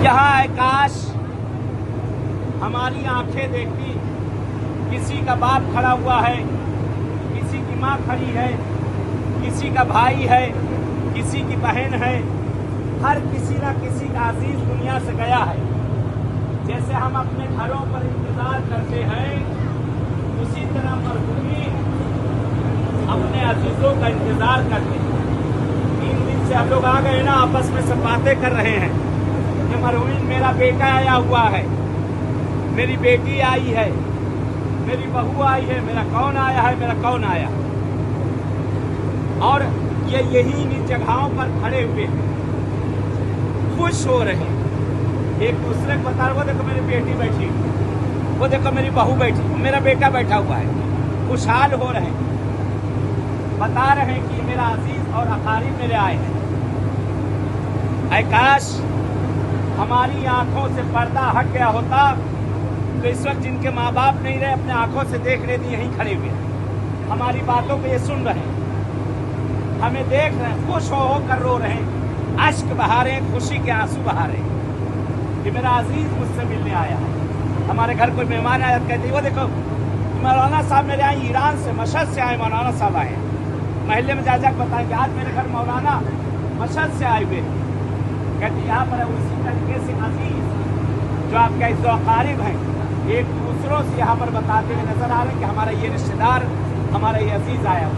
यहाँ है काश हमारी आंखें देखती, किसी का बाप खड़ा हुआ है, किसी की माँ खड़ी है, किसी का भाई है, किसी की बहन है, हर किसी ना किसी का अजीज दुनिया से गया है। जैसे हम अपने घरों पर इंतजार करते हैं, उसी तरह मरहूमी अपने अजीजों का इंतजार करते हैं। 3 दिन से हम लोग आ गए ना, आपस में सब बातें कर रहे हैं कि मरहूम मेरा बेटा आया हुआ है, मेरी बेटी आई है, मेरी बहू आई है, मेरा कौन आया है, मेरा कौन आया। और ये यही इन जगहों पर खड़े हुए खुश हो रहे हैं, एक दूसरे को बता रहे, वो देखो मेरी बेटी बैठी, वो देखो मेरी बहू बैठी, मेरा बेटा बैठा हुआ है, खुशहाल हो रहे हैं, बता रहे हैं कि मेरा अजीज और अकारीब मेरे आए हैं। ऐ काश हमारी आंखों से पर्दा हट गया होता तो इस वक्त जिनके माँ बाप नहीं रहे अपने आंखों से देख रहे थे, यहीं खड़े हुए हमारी बातों को ये सुन रहे हैं, हमें देख रहे हैं, खुश होकर रो रहे हैं, अश्क बहा रहे हैं, खुशी के आंसू बहा रहे हैं कि मेरा अजीज मुझसे मिलने आया है। हमारे घर कोई मेहमान आया, कहते वो देखो मौलाना साहब मेरे यहाँ ईरान से, मशहद से आए, मौलाना साहब आए हैं। महल्ले में जा जाकर बताएंगे आज मेरे घर मौलाना मशहद से आए हुए, कहते यहाँ पर उसी तरीके से अजीज जो आपके इस अकारीब हैं एक दूसरों से यहाँ पर बताते हुए नजर आ रहे हैं कि हमारा ये रिश्तेदार, हमारा ये अजीज आया।